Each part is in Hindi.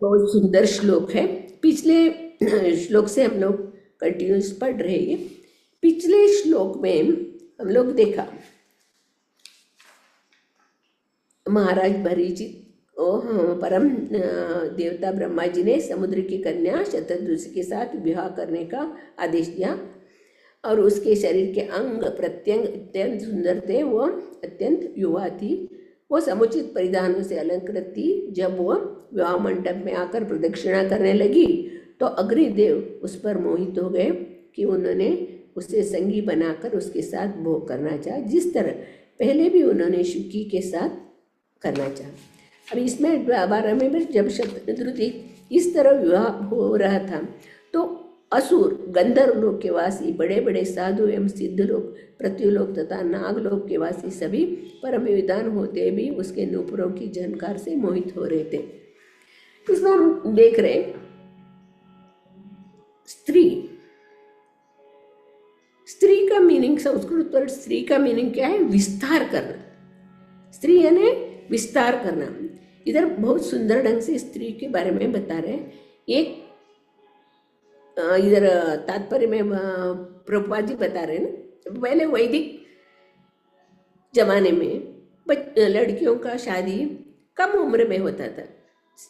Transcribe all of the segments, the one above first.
बहुत सुंदर श्लोक है। पिछले श्लोक से हम लोग कंटिन्यूस पढ़ रहे हैं। पिछले श्लोक में हम लोग देखा महाराज भरीचित परम देवता ब्रह्मा जी ने समुद्र की कन्या शतद्रुष्टि के साथ विवाह करने का आदेश दिया और उसके शरीर के अंग प्रत्यंग अत्यंत सुंदर थे। वह अत्यंत युवा थी, वो समुचित परिधानों से अलंकृत थी। जब वह विवाह मंडप में आकर प्रदक्षिणा करने लगी तो अग्निदेव उस पर मोहित हो गए कि उन्होंने उसे संगी बनाकर उसके साथ भोग करना चाहा, जिस तरह पहले भी उन्होंने शुकी के साथ करना चाहा। अब इसमें 12वें में जब शतद्रुति इस तरह विवाह हो रहा था तो असुर, गंधर्व लोक के वासी, बड़े बड़े साधु एवं सिद्ध लोग, पृथ्वीलोक तथा नागलोक के वासी सभी परम विद्वान होते भी उसके नूपुरों की झनकार से मोहित हो रहे थे। इसमें हम देख रहे स्त्री का मीनिंग, संस्कृत वर्ड स्त्री का मीनिंग क्या है? विस्तार करना। स्त्री यानी विस्तार करना। इधर बहुत सुंदर ढंग से स्त्री के बारे में बता रहे हैं। एक इधर तात्पर्य में प्रभुपाद जी बता रहे हैं ना, पहले वैदिक जमाने में लड़कियों का शादी कम उम्र में होता था,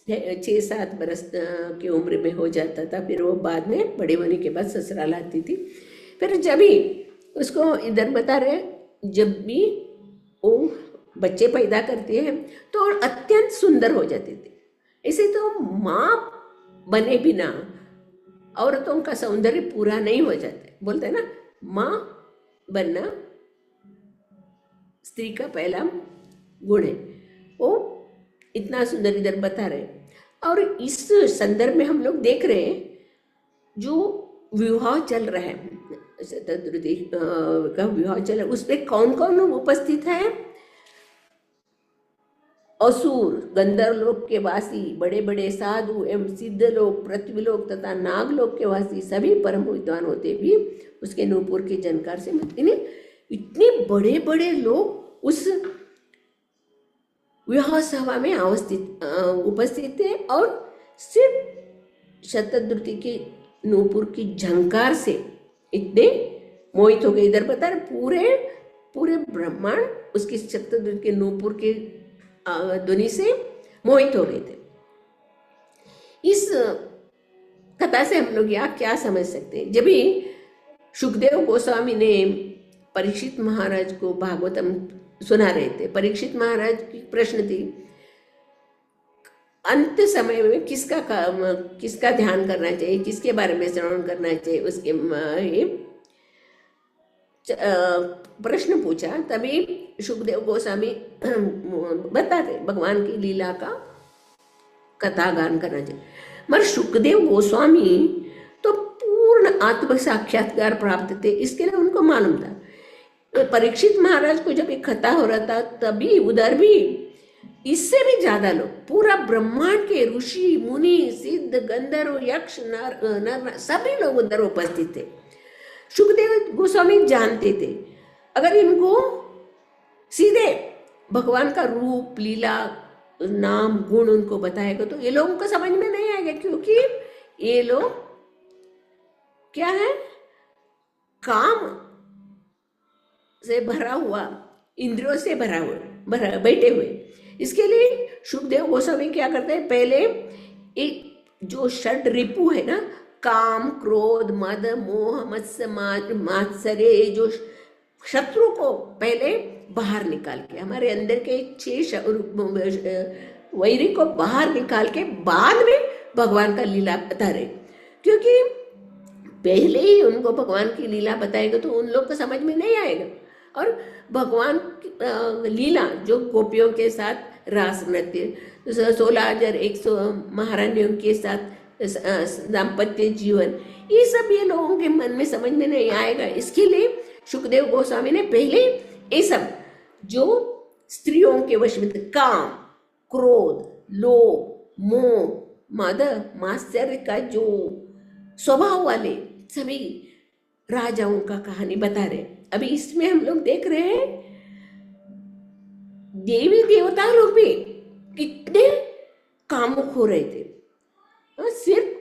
6-7 बरस की उम्र में हो जाता था। फिर वो बाद में बड़े होने के बाद ससुराल आती थी। फिर जब भी उसको इधर बता रहे, जब भी वो बच्चे पैदा करती है तो अत्यंत सुंदर हो जाते थे। ऐसे तो माँ बने बिना औरतों का सौंदर्य पूरा नहीं हो जाता। बोलते हैं ना, माँ बनना स्त्री का पहला गुण है। वो इतना सुंदर इधर बता रहे। और इस संदर्भ में हम लोग देख रहे हैं जो विवाह चल रहा है, शतद्रुति का विवाह चल रहा है, उसमें कौन कौन उपस्थित है? असुर, गंधर्व लोक के वासी, बड़े बड़े साधु एवं सिद्ध लोग, पृथ्वीलोक तथा नागलोक के वासी सभी परम विद्वान होते भी उसके नूपुर की झनकार से इतने बड़े बड़े लोग उस विवाह सभा में उपस्थित थे और सिर्फ शतद्रुति के नूपुर की झंकार से इतने मोहित हो गए। इधर बता रहे पूरे ब्रह्मांड उसकी शतद्रुति के नूपुर के ध्वनि से मोहित हो गए थे। इस कथा से हम लोग यहाँ क्या समझ सकते हैं? जब भी सुखदेव गोस्वामी ने परीक्षित महाराज को भागवतम सुना रहे थे, परीक्षित महाराज की प्रश्न थी, अंत समय में किसका ध्यान करना चाहिए, किसके बारे में श्रवण करना चाहिए, उसके प्रश्न पूछा। तभी सुखदेव गोस्वामी बताते भगवान की लीला का कथा गान करना चाहिए। मगर सुखदेव गोस्वामी तो पूर्ण आत्म साक्षात्कार प्राप्त थे, इसके लिए उनको मालूम था। परीक्षित महाराज को जब एक कथा हो रहा था तभी उधर भी इससे भी ज्यादा लोग, पूरा ब्रह्मांड के ऋषि मुनि सिद्ध गंधर्व यक्ष नर सभी लोग उधर उपस्थित थे। सुखदेव गोस्वामी जानते थे अगर इनको सीधे भगवान का रूप लीला नाम गुण उनको बताएगा तो ये लोगों को समझ में नहीं आएगा, क्योंकि ये लोग क्या है, काम से भरा हुआ, इंद्रियों से भरा हुआ बैठे हुए। इसके लिए सुखदेव गोस्वामी क्या करते हैं, पहले एक जो षड रिपु है ना, काम क्रोध मद मोह मत्स्य मात्सर्य, जो शत्रु को पहले बाहर निकाल के, हमारे अंदर के 6 वैरी को बाहर निकाल के बाद में भगवान का लीला बता रहे। क्योंकि पहले ही उनको भगवान की लीला बताएगा तो उन लोग को समझ में नहीं आएगा। और भगवान लीला जो गोपियों के साथ रास नृत्य, 16,100 महारानियों के साथ दाम्पत्य जीवन, ये सब ये लोगों के मन में समझ में नहीं आएगा। इसके लिए सुखदेव गोस्वामी ने पहले ये सब जो स्त्रियों के वश में काम क्रोध लोभ मोह मद मात्सर्य का जो स्वभाव वाले सभी राजाओं का कहानी बता रहे। अभी इसमें हम लोग देख रहे हैं देवी देवता लोग भी कितने कामुक हो रहे थे। सिर्फ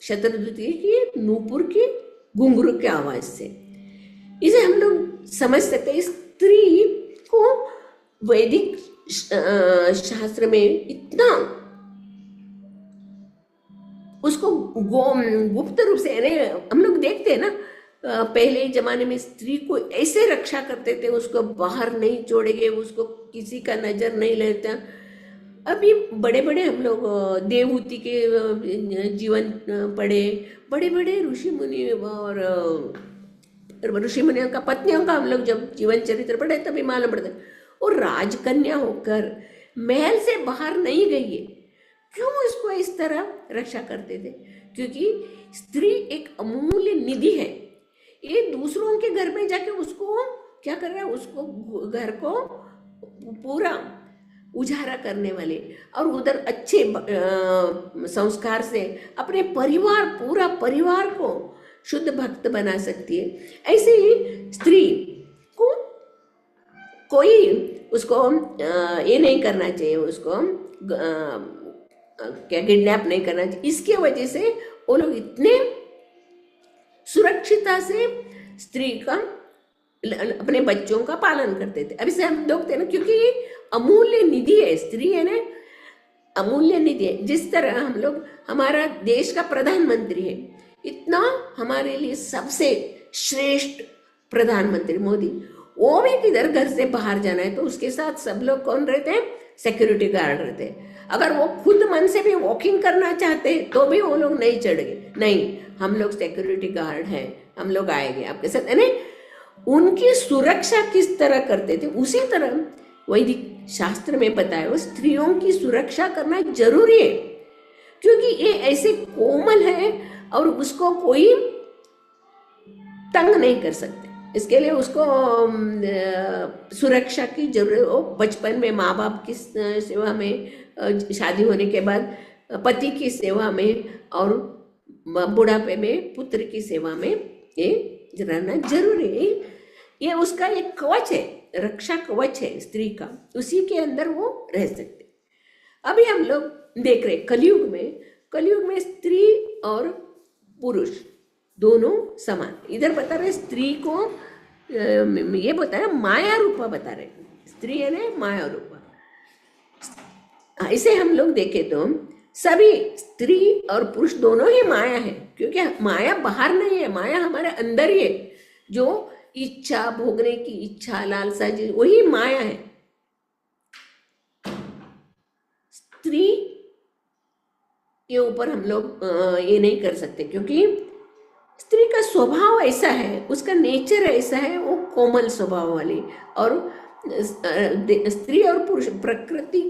शतद्रुति की नूपुर की घुंघरू की आवाज से। इसे हम लोग समझ सकते हैं। स्त्री को वैदिक शास्त्र में इतना उसको गुप्त रूप से, यानी हम लोग देखते हैं ना, पहले जमाने में स्त्री को ऐसे रक्षा करते थे, उसको बाहर नहीं छोड़ेंगे, उसको किसी का नजर नहीं लेता। अभी बड़े बड़े हम लोग देवहूति के जीवन पढ़े, बड़े बड़े ऋषि मुनि और ऋषि मुनियों का पत्नियों का हम लोग जब जीवन चरित्र पढ़े तभी मालूम पड़ता है। और राजकन्या होकर महल से बाहर नहीं गई है, क्यों इसको इस तरह रक्षा करते थे? क्योंकि स्त्री एक अमूल्य निधि है। ये दूसरों के घर में जाके उसको क्या कर रहा है, उसको घर को पूरा उजारा करने वाले और उधर अच्छे संस्कार से अपने परिवार, पूरा परिवार को शुद्ध भक्त बना सकती है। ऐसे ही स्त्री को कोई उसको ये नहीं करना चाहिए, उसको क्या किडनैप नहीं करना चाहिए। इसके वजह से वो लोग इतने सुरक्षिता से स्त्री का, अपने बच्चों का पालन करते थे। अभी से हम देखते हैं ना, क्योंकि ये अमूल्य निधि है, स्त्री है ना, अमूल्य निधि है। जिस तरह हम लोग, हमारा देश का प्रधानमंत्री है, इतना हमारे लिए सबसे श्रेष्ठ प्रधानमंत्री मोदी, वो भी किधर घर से बाहर जाना है तो उसके साथ सब लोग कौन रहते हैं? सिक्योरिटी गार्ड रहते हैं। अगर वो खुद मन से भी वॉकिंग करना चाहते तो भी वो लोग नहीं चढ़ गए, नहीं हम लोग सिक्योरिटी गार्ड हैं, हम लोग आएंगे आपके साथ। यानी उनकी सुरक्षा किस तरह करते थे, उसी तरह वैदिक शास्त्र में बताया वो स्त्रियों की सुरक्षा करना जरूरी है, क्योंकि ये ऐसे कोमल है और उसको कोई तंग नहीं कर सकते। इसके लिए उसको सुरक्षा की जरूरत हो। बचपन में माँ बाप की सेवा में, शादी होने के बाद पति की सेवा में, और बुढ़ापे में पुत्र की सेवा में ये रहना जरूरी है। ये उसका एक कवच है, रक्षा कवच है स्त्री का, उसी के अंदर वो रह सकते। अभी हम लोग देख रहे कलयुग में स्त्री और पुरुष दोनों समान। इधर बता रहे स्त्री को, ये बता रहे माया रूपा बता रहे, स्त्री है ना माया रूपा। इसे हम लोग देखें तो सभी स्त्री और पुरुष दोनों ही माया है, क्योंकि माया बाहर नहीं है, माया हमारे अंदर ही है। जो इच्छा, भोगने की इच्छा, लालसा, वही माया है। स्त्री के ऊपर हम लोग ये नहीं कर सकते, क्योंकि स्त्री का स्वभाव ऐसा है, उसका नेचर ऐसा है, वो कोमल स्वभाव वाली। और स्त्री और पुरुष प्रकृति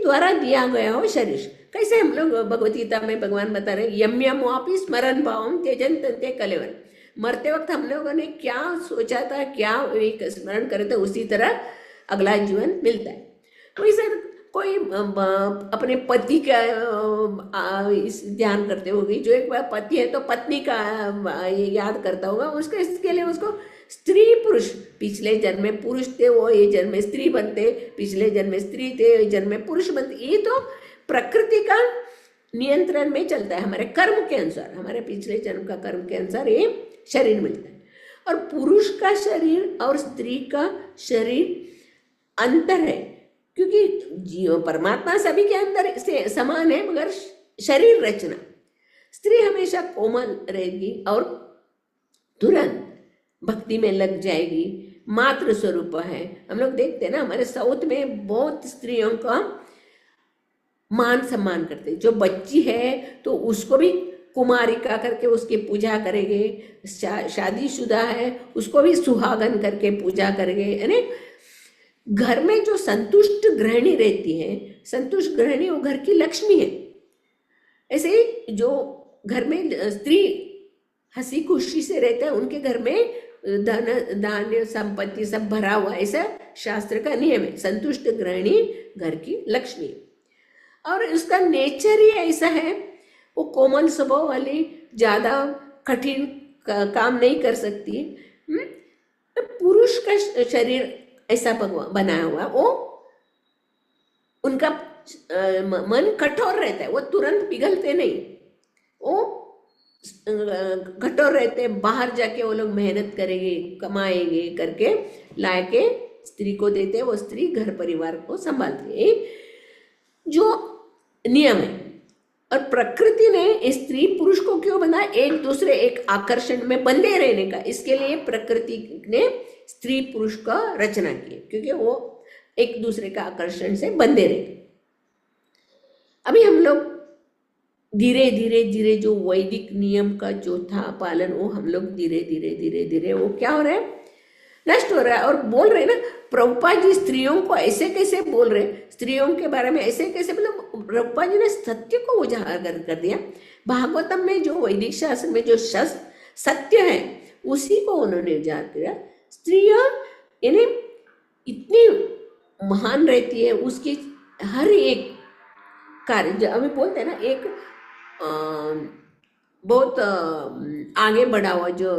द्वारा दिया गया हो शरीर। कैसे हम लोग भगवत गीता में भगवान बता रहे, यम यम वापि स्मरण भावम त्यजन तन्ते कलेवर। मरते वक्त हम लोगों ने क्या सोचा था, क्या एक स्मरण करे थे, उसी तरह अगला जीवन मिलता है। वैसे कोई अपने पति का इस ध्यान करते होगी, जो एक बार पति है तो पत्नी का याद करता होगा, उसको इसके लिए उसको स्त्री पुरुष, पिछले जन्म में पुरुष थे वो ये जन्म में स्त्री बनते, पिछले जन्म में स्त्री थे ये जन्म में पुरुष बनते। ये तो प्रकृति का नियंत्रण में चलता है, हमारे कर्म के अनुसार, हमारे पिछले जन्म का कर्म के अनुसार ये शरीर मिलता है। और पुरुष का शरीर और स्त्री का शरीर अंतर है, क्योंकि जीव परमात्मा सभी के अंदर से समान है, मगर शरीर रचना स्त्री हमेशा कोमल रहेगी और तुरंत भक्ति में लग जाएगी, मातृ स्वरूप है। हम लोग देखते हैं ना, हमारे साउथ में बहुत स्त्रियों का मान सम्मान करते, जो बच्ची है तो उसको भी कुमारिका करके उसकी पूजा करेंगे, शादीशुदा है उसको भी सुहागन करके पूजा करेंगे। यानी घर में जो संतुष्ट गृहिणी रहती है, संतुष्ट गृहिणी वो घर की लक्ष्मी है। ऐसे ही जो घर में स्त्री हंसी खुशी से रहते हैं, उनके घर में धन धान्य संपत्ति सब भरा हुआ, ऐसा शास्त्र का नियम है। संतुष्ट गृहिणी घर की लक्ष्मी, और उसका नेचर ही ऐसा है, वो कोमल स्वभाव वाली, ज्यादा कठिन काम नहीं कर सकती। पुरुष का शरीर ऐसा बनाया हुआ, वो उनका मन कठोर रहता है, वो तुरंत पिघलते नहीं, वो कठोर रहते हैं। बाहर जाके वो लोग मेहनत करेंगे, कमाएंगे, करके लाके स्त्री को देते हैं, वो स्त्री घर परिवार को संभालती है, जो नियम है। और प्रकृति ने स्त्री पुरुष को क्यों बनाया? एक दूसरे एक आकर्षण में बंधे रहने का। इसके लिए प्रकृति ने स्त्री पुरुष का रचना की, क्योंकि वो एक दूसरे का आकर्षण से बंधे रहे। अभी हम लोग धीरे धीरे धीरे जो वैदिक नियम का जो था पालन, वो हम लोग धीरे धीरे धीरे धीरे वो क्या हो रहा है, नष्ट हो रहा है। और बोल रहे ना प्रभुपाद जी स्त्रियों को ऐसे कैसे बोल रहे, स्त्रियों के बारे में ऐसे कैसे, मतलब प्रभुपाद जी ने सत्य को उजागर कर दिया। भागवतम में जो वैदिक शास्त्र में जो सत्य है उसी को उन्होंने उजागर किया। स्त्रियां इन्हें इतनी महान रहती है, उसकी हर एक कार्य जो अभी बोलते हैं ना, एक बहुत आगे बढ़ा हुआ जो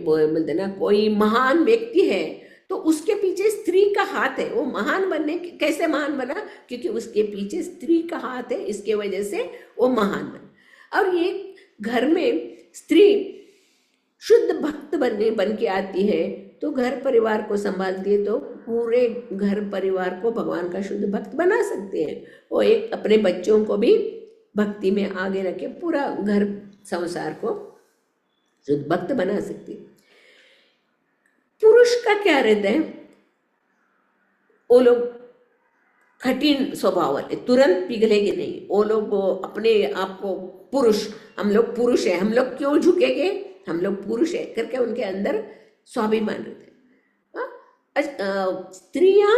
बोलते ना, कोई महान व्यक्ति है तो उसके पीछे स्त्री का हाथ है। वो महान बनने कैसे महान बना? क्योंकि उसके पीछे स्त्री का हाथ है, इसके वजह से वो महान बना। और ये घर में स्त्री शुद्ध भक्त बन के आती है तो घर परिवार को संभालती है, तो पूरे घर परिवार को भगवान का शुद्ध भक्त बना सकते हैं। वो एक अपने बच्चों को भी भक्ति में आगे रखे, पूरा घर संसार को शुद्ध भक्त बना सकती है। पुरुष का क्या रहता है, वो लोग कठिन स्वभाव वाले, तुरंत पिघलेंगे नहीं वो लोग। अपने आप को पुरुष, हम लोग पुरुष है, हम लोग क्यों झुकेंगे, हम लोग पुरुष है करके उनके अंदर स्वाभिमान रहते हैं। स्त्रियां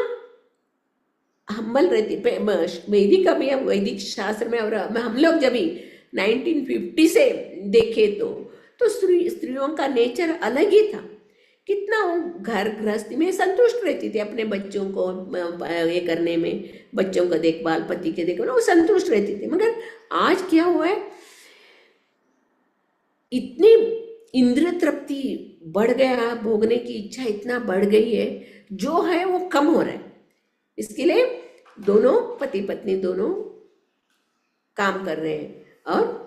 हम्बल रहती, वैदिक शास्त्र में। और हम लोग जब 1950 से देखे तो स्त्रियों का नेचर अलग ही था। कितना वो घर गृहस्थी में संतुष्ट रहती थी, अपने बच्चों को ये करने में, बच्चों का देखभाल, पति के देखभाल, वो संतुष्ट रहती थी। मगर आज क्या हुआ है, इतनी इंद्रिय तृप्ति बढ़ गया, भोगने की इच्छा इतना बढ़ गई है, जो है वो कम हो रहा है। इसके लिए दोनों पति पत्नी दोनों काम कर रहे हैं और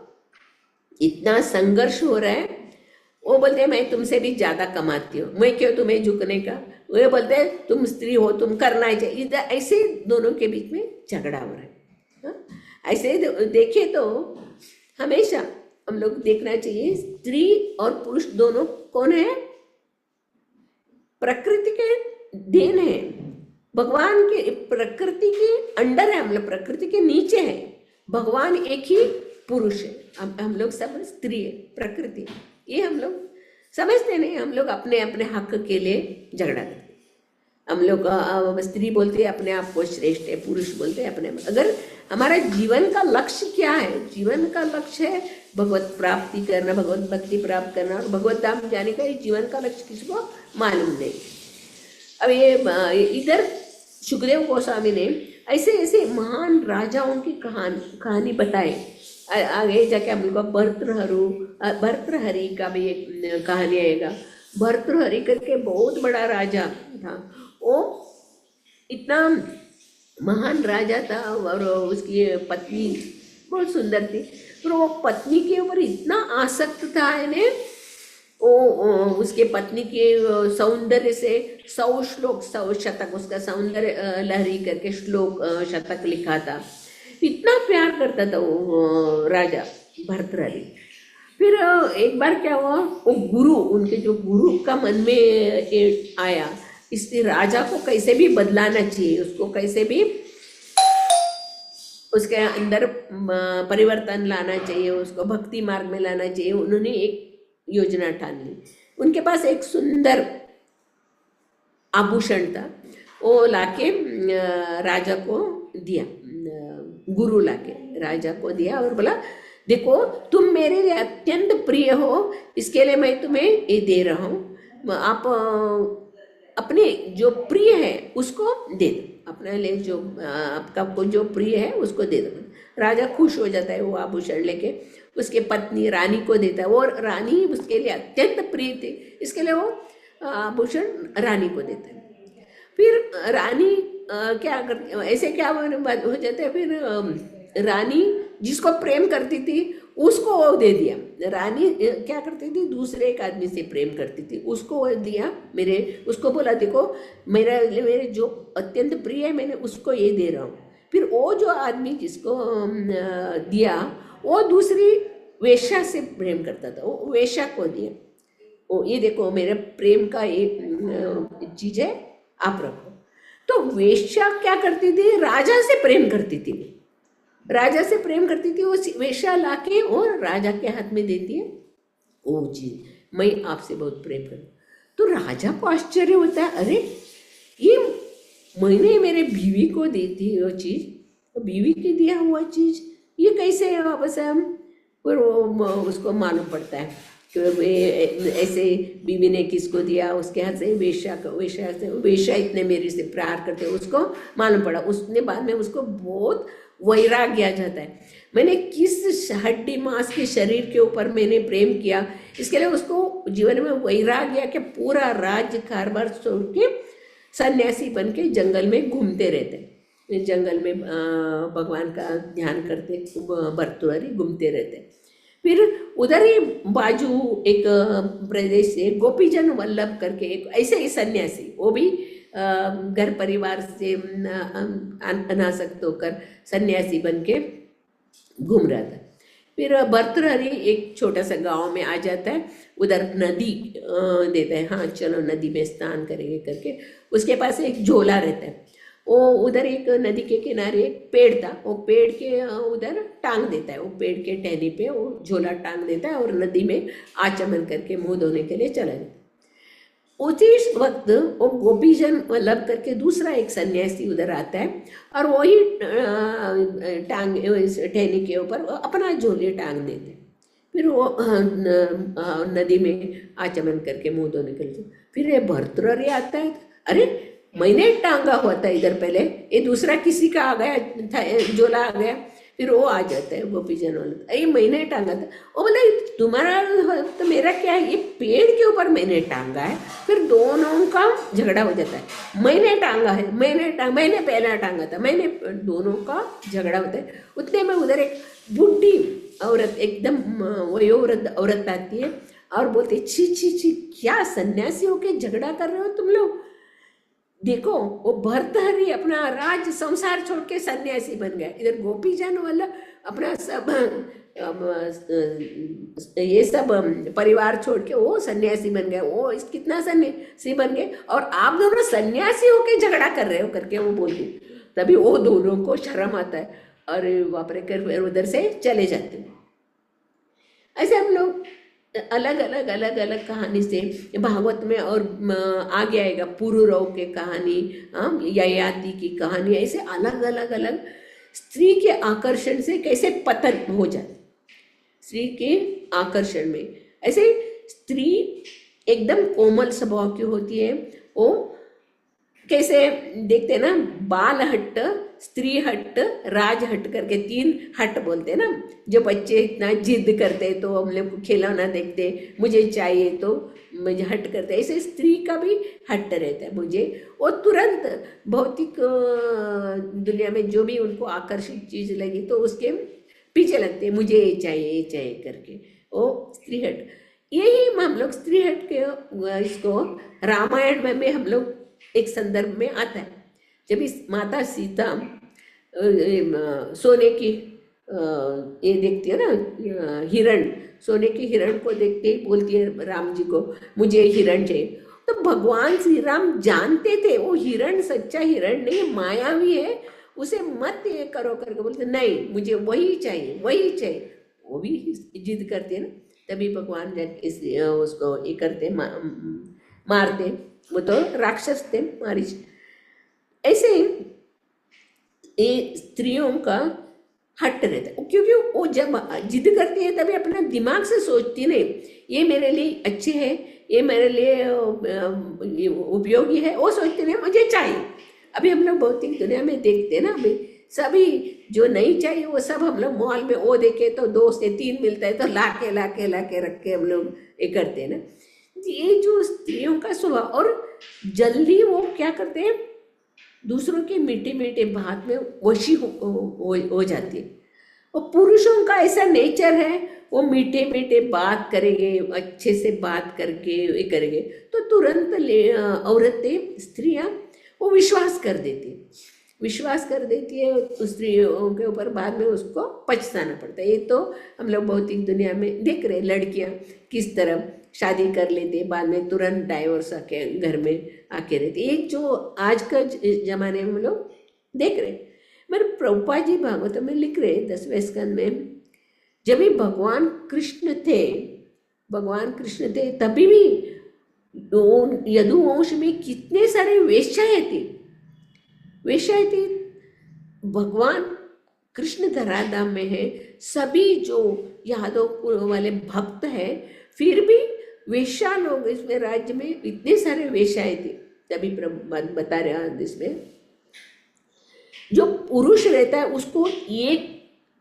इतना संघर्ष हो रहा है। वो बोलते हैं मैं तुमसे भी ज्यादा कमाती हूँ, मैं क्यों तुम्हें झुकने का। वो बोलते हैं तुम स्त्री हो, तुम करना ही चाहिए। ऐसे दोनों के बीच में झगड़ा हो रहा है। हाँ? ऐसे देखे तो हमेशा हम लोग देखना चाहिए, स्त्री और पुरुष दोनों कौन है, प्रकृति के देन है, भगवान के, प्रकृति के अंडर है, हम लोग प्रकृति के नीचे है। भगवान एक ही पुरुष है, हम लोग सब स्त्री है, प्रकृति। ये हम लोग समझते नहीं, हम लोग अपने अपने हक के लिए झगड़ा करते। हम लोग स्त्री बोलते हैं अपने आप को श्रेष्ठ है, पुरुष बोलते हैं अपने। अगर हमारा जीवन का लक्ष्य क्या है, जीवन का लक्ष्य है भगवत प्राप्ति करना, भगवत भक्ति प्राप्त करना और भगवत धाम जाने का। ये जीवन का लक्ष्य किसी को मालूम नहीं। अब ये इधर सुखदेव गोस्वामी ने ऐसे ऐसे महान राजाओं की कहानी बताई। आगे जाके हम लोग भर्तृहरि का भी एक कहानी आएगा। भर्तृहरि करके बहुत बड़ा राजा था, वो इतना महान राजा था और उसकी पत्नी बहुत सुंदर थी। पर वो पत्नी के ऊपर इतना आसक्त था इन्हें, वो उसके पत्नी के सौंदर्य से 100 श्लोक 100 शतक उसका सौंदर्य लहरी करके श्लोक शतक लिखा था। इतना प्यार करता था वो राजा भर्तृहरि। फिर एक बार क्या हुआ, वो गुरु, उनके जो गुरु का मन में आया, इस राजा को कैसे भी बदलाना चाहिए, उसको कैसे भी उसके अंदर परिवर्तन लाना चाहिए, उसको भक्ति मार्ग में लाना चाहिए। उन्होंने एक योजना ठान ली। उनके पास एक सुंदर आभूषण था, वो लाके राजा को दिया, गुरु लाके राजा को दिया और बोला देखो तुम मेरे लिए अत्यंत प्रिय हो, इसके लिए मैं तुम्हें ये दे रहा हूँ, आप अपने जो प्रिय है उसको दे दो, अपने लिए जो आपका जो प्रिय है उसको दे दो। राजा खुश हो जाता है, वो आभूषण लेके उसके पत्नी रानी को देता है। वो रानी उसके लिए अत्यंत प्रिय थी, इसके लिए वो आभूषण रानी को देता है। फिर रानी क्या कर ऐसे क्या बात हो जाता है फिर रानी जिसको प्रेम करती थी उसको वो दे दिया। रानी क्या करती थी, दूसरे एक आदमी से प्रेम करती थी, उसको वो दिया। उसको बोला देखो मेरे जो अत्यंत प्रिय है मैंने उसको ये दे रहा हूँ। फिर वो जो आदमी जिसको दिया वो दूसरी वेश्या से प्रेम करता था, वो वेश्या को दिया। ओ ये देखो मेरे प्रेम का एक चीज है, आप रखो। तो वेश्या क्या करती थी, राजा से प्रेम करती थी। राजा से प्रेम करती थी, वो वेश्या लाके और राजा के हाथ में देती है, ओ चीज मैं आपसे बहुत प्रेम करूँ। तो राजा को आश्चर्य होता है, अरे ये मैंने मेरे बीवी को दी थी वो चीज, तो बीवी की दिया हुआ चीज ये कैसे है वापस हम। फिर वो उसको मालूम पड़ता है कि वे ऐसे बीवी ने किसको दिया, उसके हाथ से वेश्या इतने मेरे से प्यार करते, उसको मालूम पड़ा। उसने बाद में उसको बहुत वैराग्य आ जाता है, मैंने किस हड्डी मांस के शरीर के ऊपर मैंने प्रेम किया। इसके लिए उसको जीवन में वैराग्य के पूरा राज्य कारभार छोड़ के सन्यासी बन के जंगल में घूमते रहते, जंगल में भगवान का ध्यान करते भर्तृहरि घूमते रहते। फिर उधर ही बाजू एक प्रदेश से गोपीजन वल्लभ करके एक ऐसे ही सन्यासी, वो भी घर परिवार से अनासक्त होकर सन्यासी बन के घूम रहा था। फिर भर्तृहरि एक छोटा सा गांव में आ जाता है, उधर नदी देता है, हाँ चलो नदी में स्नान करेंगे करके। उसके पास एक झोला रहता है, वो उधर एक नदी के किनारे एक पेड़ था, वो पेड़ के उधर टांग देता है, वो पेड़ के टहनी पे वो झोला टांग देता है और नदी में आचमन करके मुंह धोने के लिए चला जाता है। उसी वक्त वो गोपीजन वल्लभ करके दूसरा एक सन्यासी उधर आता है और वही टांग टहनी के ऊपर अपना झोले टांग देते हैं। फिर वो नदी में आचमन करके मुंह धोने के लिए, फिर ये भर्तृहरि आता है, अरे मैंने टांगा हुआ था इधर पहले, ये दूसरा किसी का आ गया झोला आ गया। फिर वो आ जाता है गोपीजन वाला, अरे मैंने टांगा था। वो बोला तुम्हारा तो मेरा क्या है, ये पेड़ के ऊपर मैंने टांगा है। फिर दोनों का झगड़ा हो जाता है, मैंने टांगा है, मैंने पहला टांगा था, मैंने, दोनों का झगड़ा होता है। उतने में उधर एक बुढ़ी औरत, एकदम वयोवृद्ध औरत आती है और बोलती, छी छी छी, क्या सन्यासी होके झगड़ा कर रहे हो तुम लोग। देखो वो भर्तृहरि अपना राज संसार छोड़ के सन्यासी बन गया, इधर गोपीजन वाला अपना सब ये सब परिवार छोड़ के वो सन्यासी बन गया, वो कितना सन्यासी बन गए, और आप दोनों सन्यासी होके झगड़ा कर रहे हो करके वो बोलती। तभी वो दोनों को शर्म आता है और वापरे कर उधर से चले जाते हैं। ऐसे हम लोग अलग अलग कहानी से भागवत में और आगे आएगा पुरुरव के कहानी, ययाति की कहानी, ऐसे अलग अलग स्त्री के आकर्षण से कैसे पतन हो जाए, स्त्री के आकर्षण में। ऐसे स्त्री एकदम कोमल स्वभाव की होती है, वो कैसे देखते ना, बाल हट्ट, स्त्री हट्ट, राज हट्ट करके 3 हट्ट बोलते हैं ना। जो बच्चे इतना जिद करते तो हम लोग को खिलौना देखते, मुझे चाहिए तो मुझे हट करते, ऐसे स्त्री का भी हट्ट रहता है। मुझे वो तुरंत भौतिक दुनिया में जो भी उनको आकर्षित चीज लगी तो उसके पीछे लगते, मुझे ये चाहिए करके, वो स्त्री हट। यही हम लोग स्त्री हट के इसको रामायण में हम लोग एक संदर्भ में आता है, जब इस माता सीता सोने की ये देखती है ना, हिरण, सोने की हिरण को देखते ही बोलती है राम जी को, मुझे हिरण चाहिए। तो भगवान श्री राम जानते थे वो हिरण सच्चा हिरण नहीं, मायावी है, उसे मत ये करो करके बोलते, नहीं मुझे वही चाहिए वही चाहिए। वो भी जिद करते हैं ना, तभी भगवान इस उसको ये करते मारते, वो तो राक्षस थे मारीच। ऐसे ये स्त्रियों का हट रहता है, क्योंकि वो जब जिद करती है तभी अपना दिमाग से सोचती नहीं, ये मेरे लिए अच्छे है, ये मेरे लिए उपयोगी है, वो सोचते नहीं मुझे चाहिए। अभी हम लोग भौतिक दुनिया में देखते हैं ना, अभी सभी जो नहीं चाहिए वो सब हम लोग मॉल में वो देखे तो 2 से 3 मिलता है तो लाके रख के हम लोग ये करते हैं ना। ये जो स्त्रियों का स्वभाव, और जल्दी वो क्या करते हैं, दूसरों के मीठे मीठे बात में वशी हो जाती है। और पुरुषों का ऐसा नेचर है, वो मीठे मीठे बात करेंगे, अच्छे से बात करके ये करेंगे तो तुरंत औरतें स्त्रियां वो विश्वास कर देती है उस स्त्रियों के ऊपर, बाद में उसको पछताना पड़ता है। ये तो हम लोग भौतिक दुनिया में देख रहे, लड़कियां किस तरह शादी कर लेते, बाद में तुरंत डाइवोर्स आके घर में आके रहते, ये जो आज का जमाने में हम लोग देख रहे। मगर प्रभुपाद जी भागवत में लिख रहे 10वें स्कंद में, जब भी भगवान कृष्ण थे तभी भी यदुवंश में कितने सारे वेश्याएं थी। भगवान कृष्ण धराधाम में है, सभी जो यादव वाले भक्त हैं, फिर भी वेश्या लोग इसमें राज्य में इतने सारे वेश्याएं थी। तभी प्रभु बता रहे हैं इसमें, जो पुरुष रहता है उसको एक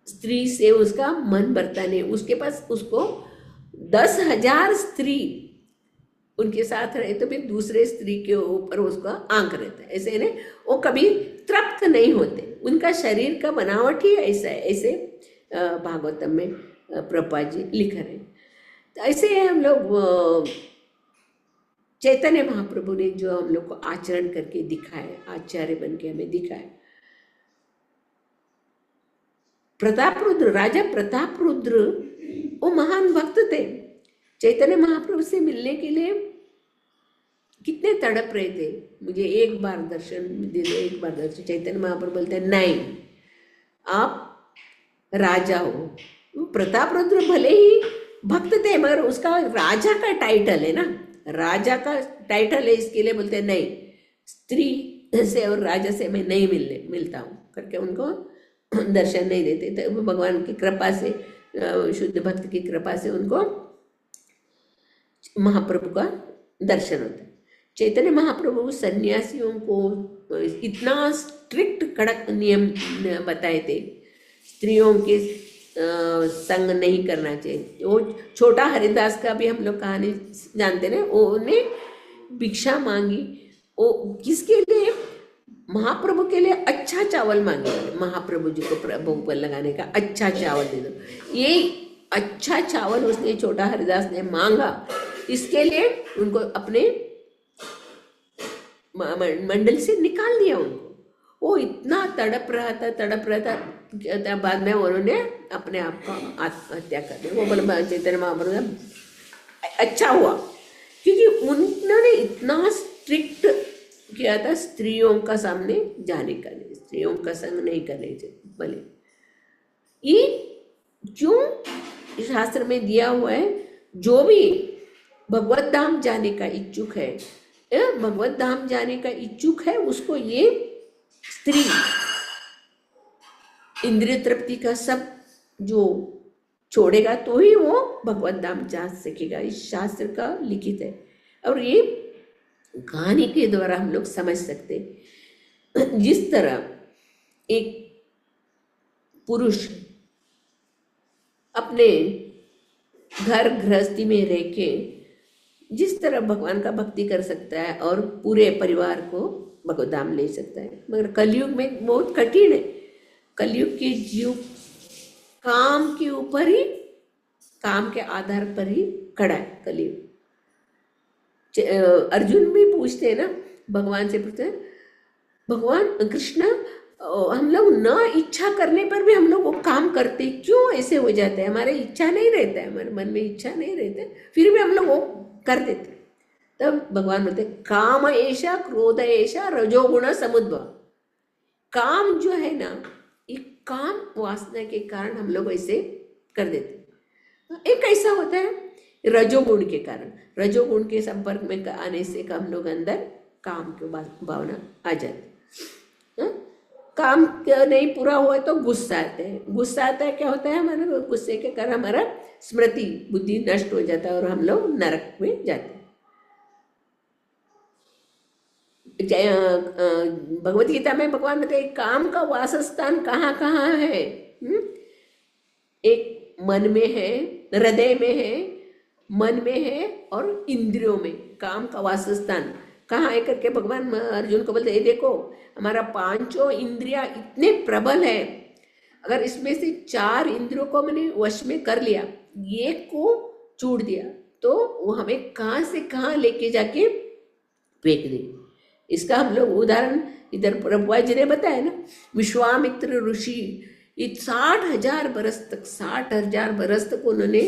स्त्री से उसका मन भरता नहीं, उसके पास उसको 10,000 स्त्री उनके साथ रहे तो भी दूसरे स्त्री के ऊपर उसका आंख रहता है, ऐसे नहीं, वो कभी तृप्त नहीं होते, उनका शरीर का बनावट ही ऐसा है। ऐसे भागवतम में प्रभुपाद जी लिख रहे। तो ऐसे हम लोग चैतन्य महाप्रभु ने जो हम लोग को आचरण करके दिखाए, आचार्य बन के हमें दिखाए। राजा प्रताप रुद्र वो महान भक्त थे, चैतन्य महाप्रभु से मिलने के लिए कितने तड़प रहे थे, मुझे एक बार दर्शन दे दो, एक बार दर्शन। चैतन्य महाप्रभु बोलते हैं नहीं, आप राजा हो। प्रताप रुद्र भले ही भक्त थे मगर उसका राजा का टाइटल है ना, राजा का टाइटल है, इसके लिए बोलते हैं नहीं, स्त्री से और राजा से मैं नहीं मिलता हूँ करके उनको दर्शन नहीं देते। तो भगवान की कृपा से, शुद्ध भक्त की कृपा से उनको महाप्रभु का दर्शन होता है। चैतन्य महाप्रभु सन्यासियों को इतना स्ट्रिक्ट कड़क नियम बताए थे, स्त्रियों के संग नहीं करना चाहिए। वो छोटा हरिदास का भी हम लोग कहानी जानते ना, उन्हें भिक्षा मांगी, वो किसके लिए, महाप्रभु के लिए अच्छा चावल मांगे, महाप्रभु जी को भोग पर लगाने का अच्छा चावल दे दो। ये अच्छा चावल उसने, छोटा हरिदास ने मांगा, इसके लिए उनको अपने मंडल से निकाल दिया उनको। वो इतना तड़प रहा था, बाद में उन्होंने अपने आप का आत्महत्या कर दिया। वो बोले चैतन्य महाप्रभु अच्छा हुआ, क्योंकि उन्होंने इतना स्ट्रिक्ट किया था, स्त्रियों का सामने जाने का नहीं, स्त्रियों का संग नहीं करने चाहिए। भले ये क्यों शास्त्र में दिया हुआ है, जो भी भगवत धाम जाने का इच्छुक है, भगवत धाम जाने का इच्छुक है, उसको ये स्त्री इंद्रिय तृप्ति का सब जो छोड़ेगा तो ही वो भगवत धाम जा सकेगा। इस शास्त्र का लिखित है, और ये कहानी के द्वारा हम लोग समझ सकते। जिस तरह एक पुरुष अपने घर गृहस्थी में रह के जिस तरह भगवान का भक्ति कर सकता है और पूरे परिवार को भगवत धाम ले सकता है, मगर कलयुग में बहुत कठिन है। कलयुग के जीव काम के ऊपर ही, काम के आधार पर ही खड़ा है कलयुग। अर्जुन भी पूछते हैं ना, भगवान से पूछते हैं, भगवान कृष्ण हम लोग न इच्छा करने पर भी हम लोग वो काम करते, क्यों ऐसे हो जाते हैं? हमारे इच्छा नहीं रहता है, हमारे मन में इच्छा नहीं रहता है, फिर भी हम लोग वो कर देते। तब भगवान बोलते काम ऐसा क्रोध ऐसा रजोगुण समुद्भव। काम जो है ना, ये काम वासना के कारण हम लोग ऐसे कर देते। एक ऐसा होता है रजोगुण के कारण, रजोगुण के संपर्क में आने से हम लोग अंदर काम की भावना आ जाती। काम नहीं पूरा हुआ तो गुस्सा आता है, गुस्सा आता है, क्या होता है, हमारे गुस्से के कारण हमारा स्मृति बुद्धि नष्ट हो जाता है और हम लोग नरक में जाते हैं। भगवत गीता में भगवान बताए काम का वासस्थान कहाँ कहाँ है। एक मन में है, हृदय में है, मन में है और इंद्रियों में काम का वासस्थान। कहाँ है करके भगवान अर्जुन को बोलते, ये देखो हमारा पांचों इंद्रिया इतने प्रबल है, अगर इसमें से 4 इंद्रियों को मैंने वश में कर लिया, एक को छोड़ दिया, तो वो हमें कहाँ से कहाँ लेके जाके फेंक दे। इसका हम लोग उदाहरण इधर प्रभुपाद जी ने बताया ना, विश्वामित्र ऋषि 60,000 बरस तक, 60,000 बरस तक उन्होंने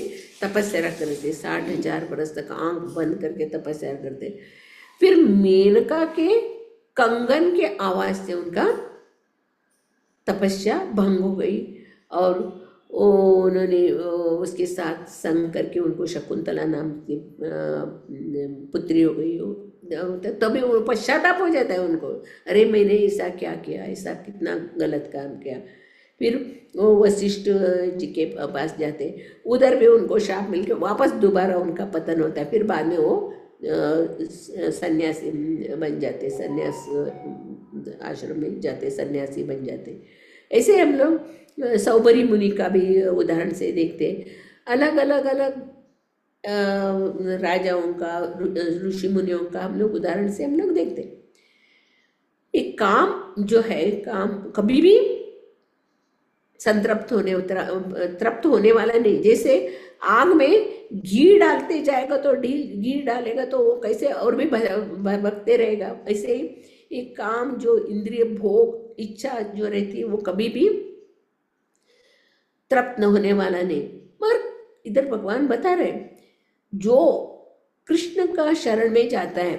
तपस्या करते, 60,000 बरस तक आंख बंद करके तपस्या करते। फिर मेनका के कंगन के आवाज से उनका तपस्या भंग हो गई और उन्होंने उसके साथ संग करके उनको शकुंतला नाम की पुत्री हो गई हो। तभी वो पश्चाताप हो जाता है उनको, अरे मैंने ऐसा क्या किया, ऐसा कितना गलत काम किया। फिर वो वशिष्ठ जी के पास जाते, उधर भी उनको शाप मिलके वापस दोबारा उनका पतन होता है। फिर बाद में वो सन्यासी बन जाते, सन्यास आश्रम में जाते, सन्यासी बन जाते। ऐसे हम लोग सौबरी मुनि का भी उदाहरण से देखते, अलग अलग अलग राजाओं का, ऋषि मुनियों का हम लोग उदाहरण से हम लोग देखते। एक काम जो है, काम कभी भी संतृप्त होने तृप्त होने वाला नहीं। जैसे आग में घी डालते जाएगा तो घी डालेगा तो वो कैसे और भी भगते रहेगा, ऐसे ही एक काम जो इंद्रिय भोग इच्छा जो रहती है वो कभी भी तृप्त न होने वाला नहीं। पर इधर भगवान बता रहे, जो कृष्ण का शरण में जाता है,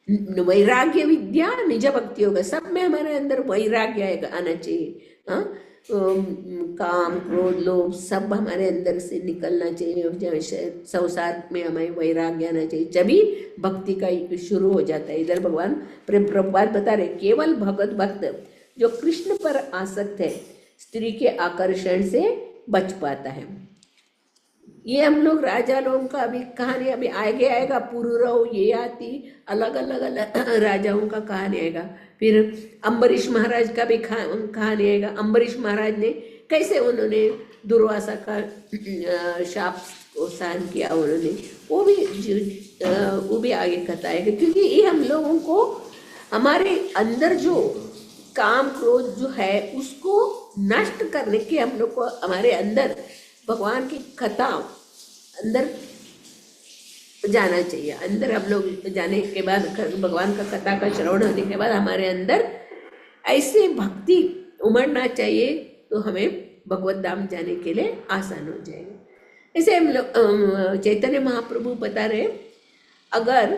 वैराग्य विद्या निज भक्ति होगा, सब में हमारे अंदर वैराग्य आना चाहिए। हाँ, काम क्रोध लोभ सब हमारे अंदर से निकलना चाहिए, संसार में हमें वैराग्य आना चाहिए, जभी भक्ति का शुरू हो जाता है। इधर भगवान प्रभुपाद बता रहे, केवल भगवत भक्त जो कृष्ण पर आसक्त है, स्त्री के आकर्षण से बच पाता है। ये हम लोग राजा लोगों का अभी कहानी अभी आगे आएगा, पुरुरव ये आती, अलग अलग राजाओं का कहानी आएगा। फिर अम्बरीश महाराज का भी कहानी आएगा, अम्बरीश महाराज ने कैसे उन्होंने दुर्वासा का शाप को सहन किया उन्होंने, वो भी आगे कथा आएगा। क्योंकि ये हम लोगों को हमारे अंदर जो काम क्रोध जो है उसको नष्ट करने के हम लोग को हमारे अंदर भगवान की कथा अंदर जाना चाहिए। अंदर हम लोग जाने के बाद, भगवान का कथा का श्रवण होने के बाद हमारे अंदर ऐसे भक्ति उमड़ना चाहिए, तो हमें भगवत धाम जाने के लिए आसान हो जाएगा। ऐसे हम लोग चैतन्य महाप्रभु बता रहे, अगर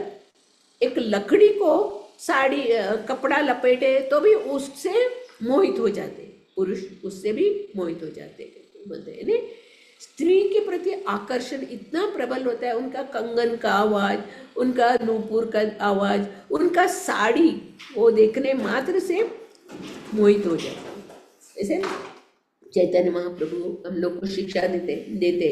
एक लकड़ी को साड़ी कपड़ा लपेटे तो भी उससे मोहित हो जाते पुरुष, उससे भी मोहित हो जाते बोलते हैं। स्त्री के प्रति आकर्षण इतना प्रबल होता है, उनका कंगन का आवाज, उनका नूपुर का आवाज, उनका साड़ी, वो देखने मात्र से मोहित हो जाता है। ऐसे चैतन्य महाप्रभु हम लोग को शिक्षा देते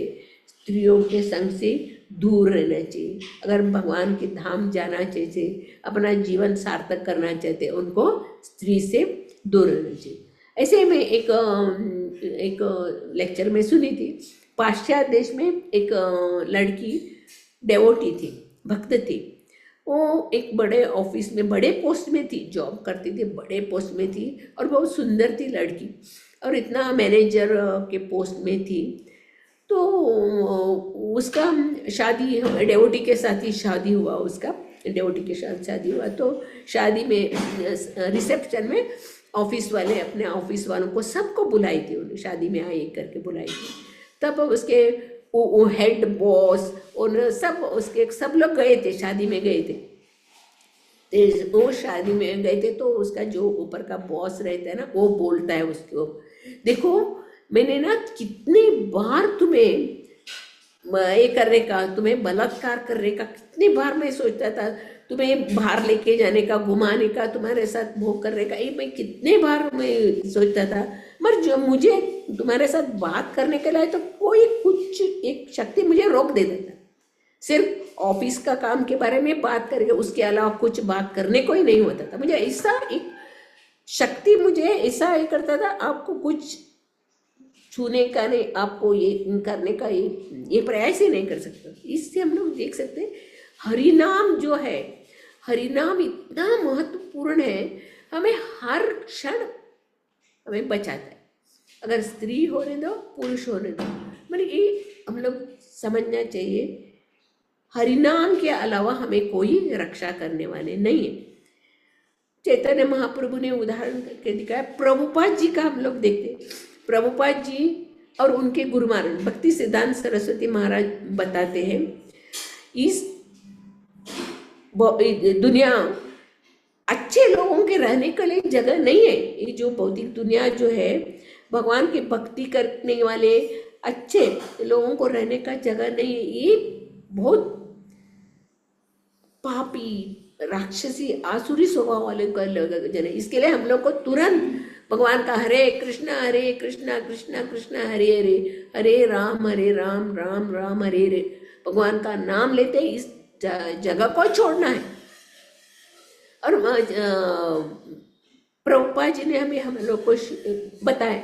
स्त्रियों के संग से दूर रहना चाहिए। अगर भगवान के धाम जाना चाहिए, अपना जीवन सार्थक करना चाहते, उनको स्त्री से दूर रहना चाहिए। ऐसे में एक लेक्चर में सुनी थी, पाश्चात्य देश में एक लड़की डेवोटी थी, भक्त थी। वो एक बड़े ऑफिस में, बड़े पोस्ट में थी, जॉब करती थी, बड़े पोस्ट में थी और बहुत सुंदर थी लड़की, और इतना मैनेजर के पोस्ट में थी। तो उसका शादी, डेवोटी के साथ ही शादी हुआ, उसका डेवोटी के साथ शादी हुआ। तो शादी में रिसेप्शन में ऑफिस वाले अपने ऑफिस वालों को सबको बुलाई थी, उन्हें शादी में आए करके बुलाई थी। तब उसके वो हेड बॉस और सब लोग गए थे, शादी में गए थे। तो वो शादी में गए थे, तो उसका जो ऊपर का बॉस रहता है ना, वो बोलता है उसको, देखो मैंने ना कितनी बार तुम्हें ये करने का, तुम्हें बलात्कार करने का कितनी बार मैं सोचता था, तुम्हें बाहर लेके जाने का, घुमाने का, तुम्हारे साथ भोग करने का, ये मैं कितने बार मैं सोचता था, मगर जो मुझे तुम्हारे साथ बात करने के लिए तो कोई कुछ एक शक्ति मुझे रोक देता था। सिर्फ ऑफिस का काम के बारे में बात करके उसके अलावा कुछ बात करने को ही नहीं होता था। मुझे ऐसा एक शक्ति, मुझे ऐसा ये करता था, आपको कुछ छूने का नहीं, आपको ये करने का ये प्रयास ही नहीं कर सकता। इससे हम लोग देख सकते हरि नाम जो है, हरि नाम इतना महत्वपूर्ण है, हमें हर क्षण हमें बचाता है। अगर स्त्री होने दो, पुरुष होने दो, मतलब ये हम लोग समझना चाहिए, हरिनाम के अलावा हमें कोई रक्षा करने वाले नहीं है। चैतन्य महाप्रभु ने उदाहरण करके दिखाया। प्रभुपाद जी का हम लोग देखते, प्रभुपाद जी और उनके गुरु महाराज भक्ति सिद्धांत सरस्वती महाराज बताते हैं, इस दुनिया अच्छे लोगों के रहने के लिए जगह नहीं है। ये जो भौतिक दुनिया जो है, भगवान की भक्ति करने वाले अच्छे लोगों को रहने का जगह नहीं है। ये बहुत पापी, राक्षसी, आसुरी स्वभाव वाले का जन है। इसके लिए हम लोग को तुरंत भगवान का हरे कृष्णा कृष्णा कृष्णा हरे हरे, हरे राम राम राम हरे हरे, भगवान का नाम लेते इस जगह को छोड़ना है। और प्रभुपाद जी ने हमें हम लोग को बताया,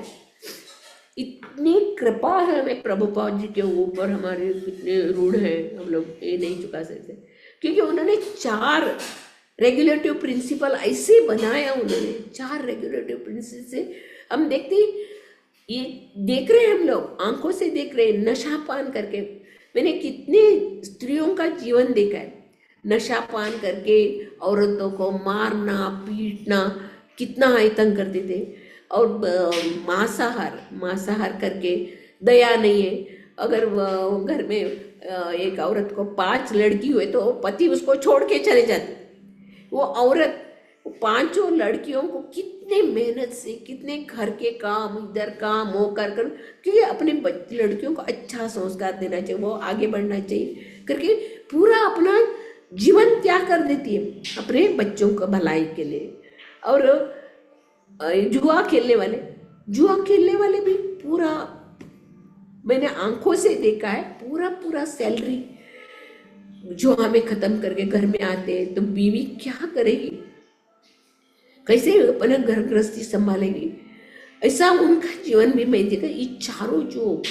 इतनी कृपा है हमें प्रभुपाद जी के ऊपर, हमारे कितने ऋण हैं हम लोग ये नहीं चुका सकते, क्योंकि उन्होंने 4 रेगुलेटिव प्रिंसिपल ऐसे बनाया। उन्होंने 4 रेगुलेटिव प्रिंसिपल से हम देखते, ये देख रहे हैं हम लोग, आंखों से देख रहे हैं, नशा पान करके। मैंने कितने स्त्रियों का जीवन देखा है, नशा पान करके औरतों को मारना पीटना, कितना आतंक करते थे। और मांसाहार करके दया नहीं है। अगर घर में एक औरत को 5 लड़की हुए तो पति उसको छोड़ के चले जाते। वो औरत 5 लड़कियों को कितने मेहनत से, कितने घर के काम, इधर काम वो कर, क्योंकि अपने लड़कियों को अच्छा संस्कार देना चाहिए, वो आगे बढ़ना चाहिए करके पूरा अपना जीवन त्याग कर देती है अपने बच्चों को भलाई के लिए। और जुआ खेलने वाले भी पूरा, मैंने आंखों से देखा है, पूरा सैलरी जो हमें खत्म करके घर में आते हैं, तो बीवी क्या करेगी, कैसे अपना घर गृहस्थी संभालेगी। ऐसा उनका जीवन भी मैं देखा। ये चारों जो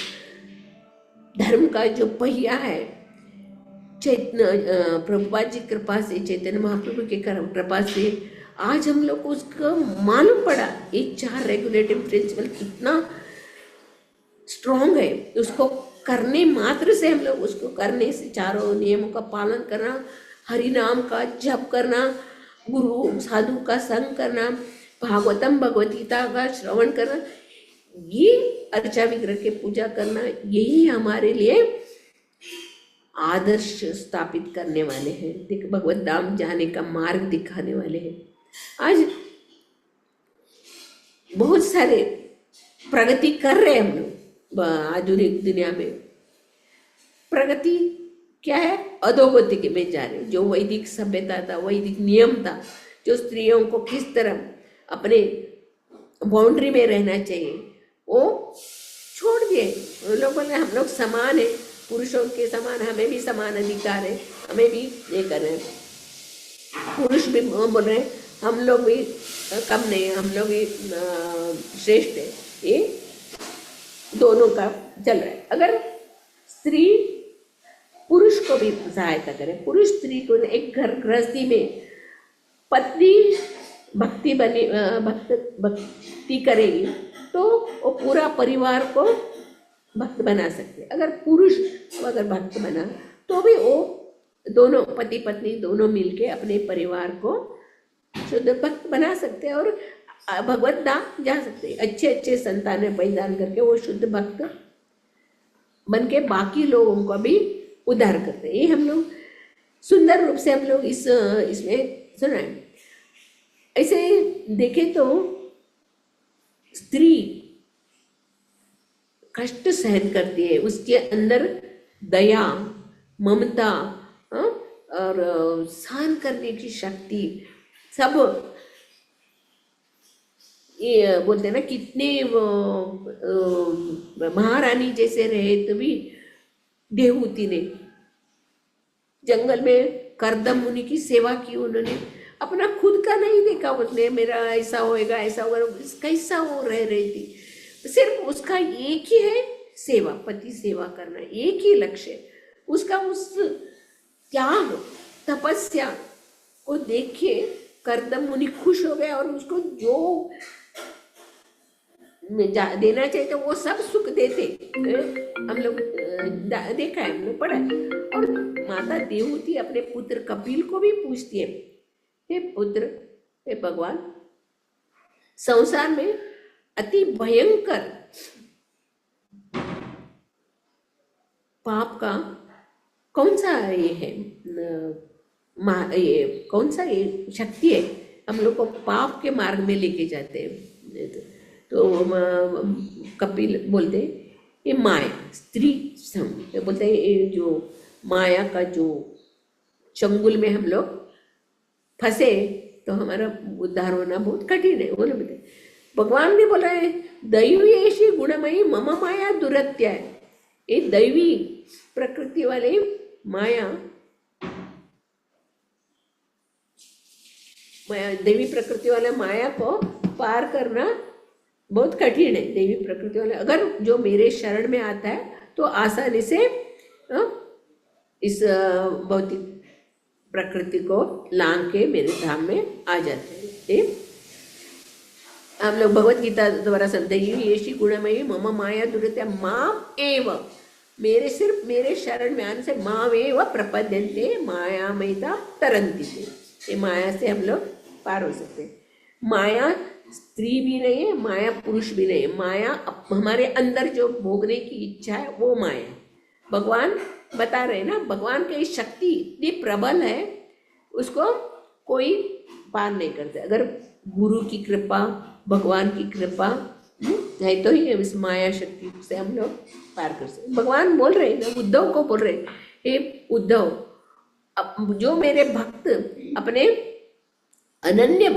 धर्म का जो पहिया है, प्रभुपाद जी कृपा से, चैतन्य महाप्रभु के कृपा से आज हम लोग को उसका मालूम पड़ा। ये 4 रेगुलेटिव प्रिंसिपल कितना स्ट्रॉन्ग है, उसको करने मात्र से, हम लोग उसको करने से, 4 नियमों का पालन करना, हरि नाम का जप करना, गुरु साधु का संग करना, भागवतम भगवदगीता का श्रवण करना, ये अर्चा विग्रह के पूजा करना, यही हमारे लिए आदर्श स्थापित करने वाले हैं, भगवत धाम जाने का मार्ग दिखाने वाले हैं। आज बहुत सारे प्रगति कर रहे हैं हम लोग आधुनिक दुनिया में। प्रगति क्या है? अधोगति में जा रहे हैं। जो वैदिक सभ्यता था, वैदिक नियम था, जो स्त्रियों को किस तरह अपने बाउंड्री में रहना चाहिए, वो छोड़ दिए। लोगों ने हम लोग समान है, पुरुषों के समान, हमें भी समान अधिकार है, हमें भी ये कर रहे हैं। पुरुष भी बोल रहे हैं हम लोग भी कम नहीं है, हम लोग भी श्रेष्ठ है। ये दोनों का चल रहा है। अगर स्त्री पुरुष को भी सहायता करे, पुरुष स्त्री को, एक घर गृहस्थी में पत्नी भक्ति करेगी तो वो पूरा परिवार को भक्त बना सकते। अगर पुरुष अगर भक्त बना तो भी वो दोनों पति पत्नी दोनों मिलके अपने परिवार को शुद्ध भक्त बना सकते हैं और भगवत धाम जा सकते हैं। अच्छे अच्छे संतानें पैदान करके वो शुद्ध भक्त बन के बाकी लोगों को भी उद्धार करते हैं। ये हम लोग सुंदर रूप से हम लोग इसमें सुना है। ऐसे देखें तो स्त्री कष्ट सहन करती है, उसके अंदर दया, ममता और सहन करने की शक्ति, सब ये बोलते हैं ना, कितने महारानी जैसे रहे तो भी देवहूति ने जंगल में करदम मुनि की सेवा की। उन्होंने अपना खुद का नहीं देखा, उसने मेरा ऐसा होएगा ऐसा होगा, कैसा वो रह रही थी। सिर्फ उसका एक ही है सेवा, पति सेवा करना, एक ही लक्ष्य उसका। उस त्याग तपस्या को देख के कर्दम मुनि खुश हो गए और उसको जो देना चाहिए तो वो सब सुख देते। हम लोग देखा है, हम लोग पढ़ा है। और माता देवहूति अपने पुत्र कपिल को भी पूछती है, हे पुत्र, हे भगवान, संसार में अति भयंकर पाप का कौन सा ये है, ये कौन सा ये शक्ति है हम लोग को पाप के मार्ग में लेके जाते हैं। तो कपिल बोलते ये माया, स्त्री बोलते हैं, ये जो माया का जो चंगुल में हम लोग फंसे तो हमारा उद्धार होना बहुत कठिन है। बोले बोलते भगवान ने बोला है, दैवी ऐसी गुणमयी मम माया दुरत्या है। ये दैवी प्रकृति वाले माया, देवी प्रकृति वाले माया को पार करना बहुत कठिन है। देवी प्रकृति वाले अगर जो मेरे शरण में आता है तो आसानी से इस भौतिक प्रकृति को लांग के मेरे धाम में आ जाते हैं। हम लोग भगवत गीता द्वारा सुनते हैं, येषि गुणमयी मम माया दुरत्या माम एव, मेरे सिर्फ मेरे शरण में आने से माम एव प्रपद्यन्ते मायामयिता तरन्ति। ये माया से हम लोग पार हो सकते हैं। माया स्त्री भी नहीं है, माया पुरुष भी नहीं है। माया हमारे अंदर जो भोगने की इच्छा है वो माया है। भगवान बता रहे हैं ना, भगवान की शक्ति इतनी प्रबल है, उसको कोई पार नहीं करते। अगर गुरु की कृपा, भगवान की कृपा है तो ही इस माया शक्ति से हम लोग पार कर सकते। भगवान बोल रहे हैं ना, उद्धव को बोल रहे हैं, हे उद्धव, जो मेरे भक्त अपने अनन्य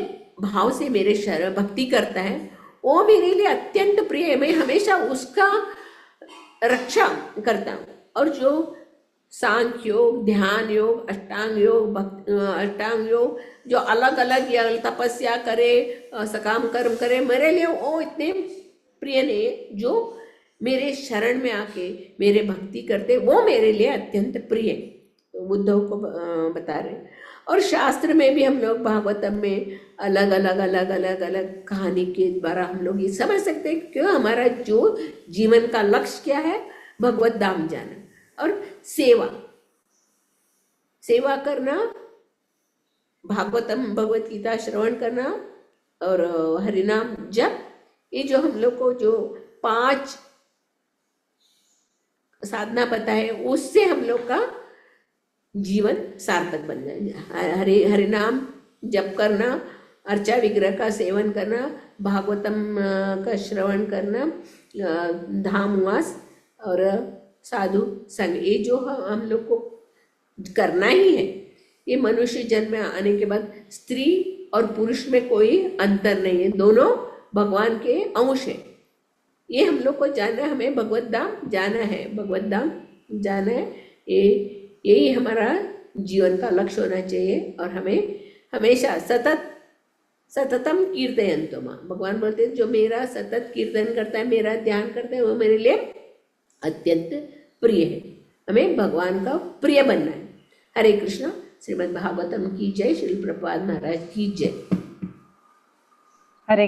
भाव से मेरे शरण भक्ति करता है वो मेरे लिए अत्यंत प्रिय है। मैं हमेशा उसका रक्षा करता हूँ। और जो सांख्य योग, ध्यान योग, अष्टांग योग जो अलग अलग या तपस्या करे, सकाम कर्म करे, मेरे लिए वो इतने प्रिय नहीं है। जो मेरे शरण में आके मेरे भक्ति करते वो मेरे लिए अत्यंत प्रिय है। तो उद्धव को बता रहे। और शास्त्र में भी हम लोग भागवतम में अलग अलग कहानी के द्वारा हम लोग ये समझ सकते हैं कि हमारा जो जीवन का लक्ष्य क्या है, भगवत धाम जाना और सेवा करना, भागवतम भगवत गीता श्रवण करना और हरिनाम जप, ये जो हम लोग को जो 5 साधना पता है उससे हम लोग का जीवन सार्थक बन जाए। हरिनाम जप करना, अर्चा विग्रह का सेवन करना, भागवतम का श्रवण करना, धामवास और साधु संग, ये जो हम लोग को करना ही है। ये मनुष्य जन्म में आने के बाद स्त्री और पुरुष में कोई अंतर नहीं है, दोनों भगवान के अंश है। ये हम लोग को जानना है, हमें भगवत धाम जाना है, भगवत धाम जाना है। यही हमारा जीवन का लक्ष्य होना चाहिए। और हमें हमेशा सततम कीर्तयन्तो मां, भगवान बोलते हैं जो मेरा सतत कीर्तन करता है, मेरा ध्यान करता है, वो मेरे लिए अत्यंत प्रिय है। हमें भगवान का प्रिय बनना है। हरे कृष्णा। श्रीमद् भागवतम की जय। श्री प्रभुपाद महाराज की जय। हरे